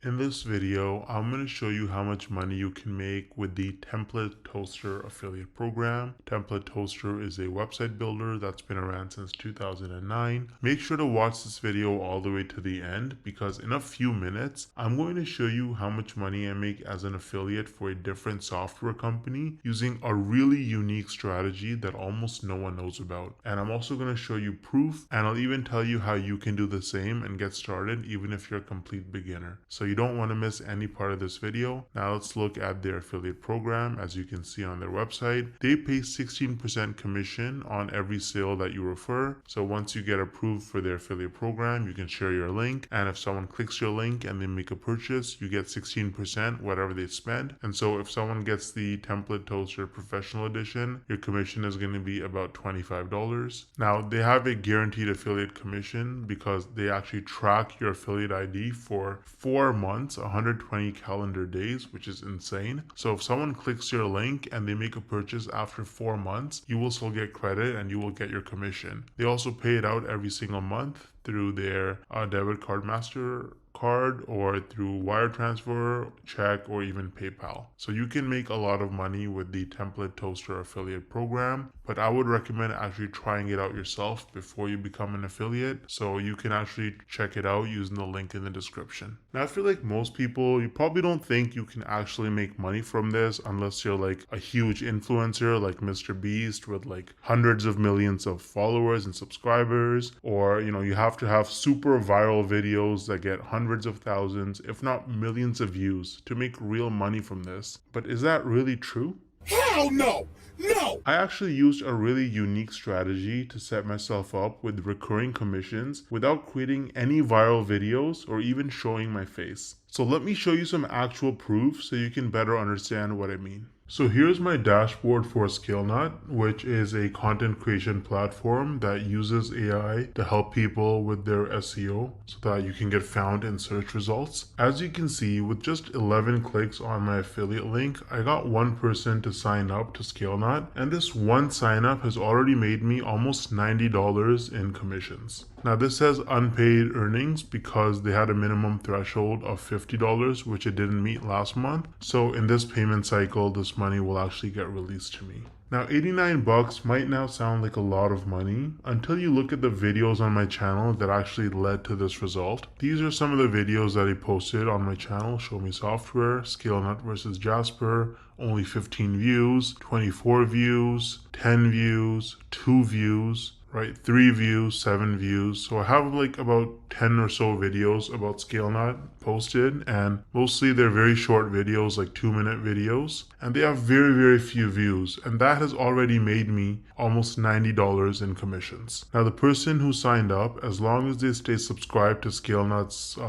In this video, I'm going to show you how much money you can make with the TemplateToaster affiliate program. TemplateToaster is a website builder that's been around since 2009. Make sure to watch this video all the way to the end because in a few minutes, I'm going to show you how much money I make as an affiliate for a different software company using a really unique strategy that almost no one knows about. And I'm also going to show you proof, and I'll even tell you how you can do the same and get started even if you're a complete beginner. So you don't want to miss any part of this video. Now let's look at their affiliate program. As you can see on their website, they pay 16% commission on every sale that you refer. So once you get approved for their affiliate program, you can share your link, and if someone clicks your link and they make a purchase, you get 16% whatever they spend. And so if someone gets the TemplateToaster Professional Edition, your commission is going to be about $25. Now they have a guaranteed affiliate commission because they actually track your affiliate ID for 4 months, 120 calendar days, which is insane. So if someone clicks your link and they make a purchase after 4 months, you will still get credit and you will get your commission. They also pay it out every single month through their debit card, master card, or through wire transfer, check, or even PayPal. So you can make a lot of money with the TemplateToaster affiliate program, but I would recommend actually trying it out yourself before you become an affiliate. So you can actually check it out using the link in the description. Now I feel like most people, you probably don't think you can actually make money from this unless you're like a huge influencer like Mr. Beast with like hundreds of millions of followers and subscribers, or you have to have super viral videos that get hundreds of thousands, if not millions of views to make real money from this. But is that really true? Hell no! No! I actually used a really unique strategy to set myself up with recurring commissions without creating any viral videos or even showing my face. So let me show you some actual proof so you can better understand what I mean. So here's my dashboard for ScaleNut, which is a content creation platform that uses AI to help people with their SEO so that you can get found in search results. As you can see, with just 11 clicks on my affiliate link, I got one person to sign up to ScaleNut, and this one sign up has already made me almost $90 in commissions. Now this says unpaid earnings because they had a minimum threshold of $50, which it didn't meet last month. So in this payment cycle, this money will actually get released to me. Now 89 bucks might now sound like a lot of money until you look at the videos on my channel that actually led to this result. These are some of the videos that I posted on my channel: Show Me Software, ScaleNut versus Jasper, only 15 views, 24 views, 10 views, 2 views, right? 3 views, 7 views. So I have like about 10 or so videos about ScaleNut posted, and mostly they're very short videos, like 2-minute videos, and they have very few views, and that has already made me almost $90 in commissions. Now the person who signed up, as long as they stay subscribed to ScaleNut's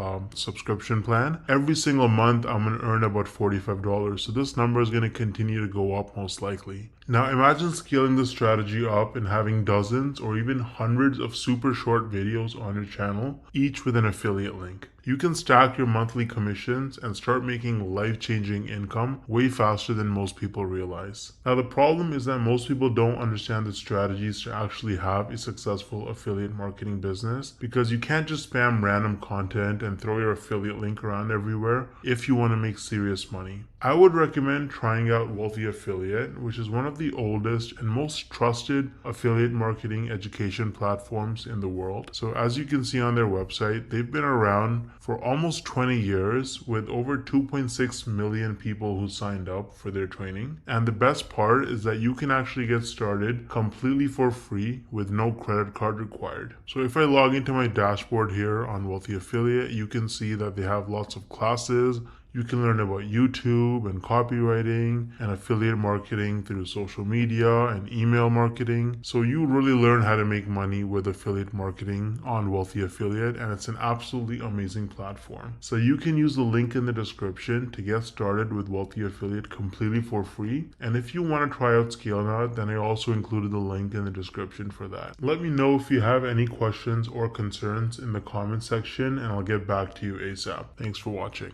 subscription plan, every single month I'm going to earn about $45. So this number is going to continue to go up most likely. Now imagine scaling this strategy up and having dozens or even hundreds of super short videos on your channel, each with an affiliate link. You can stack your monthly commissions and start making life-changing income way faster than most people realize. Now the problem is that most people don't understand the strategies to actually have a successful affiliate marketing business, because you can't just spam random content and throw your affiliate link around everywhere if you want to make serious money. I would recommend trying out Wealthy Affiliate, which is one of the oldest and most trusted affiliate marketing education platforms in the world. So as you can see on their website, they've been around for almost 20 years with over 2.6 million people who signed up for their training. And the best part is that you can actually get started completely for free with no credit card required. So if I log into my dashboard here on Wealthy Affiliate, you can see that they have lots of classes. You can learn about YouTube and copywriting and affiliate marketing through social media and email marketing. So you really learn how to make money with affiliate marketing on Wealthy Affiliate, and it's an absolutely amazing platform. So you can use the link in the description to get started with Wealthy Affiliate completely for free. And if you want to try out ScaleNut, then I also included the link in the description for that. Let me know if you have any questions or concerns in the comment section, and I'll get back to you ASAP. Thanks for watching.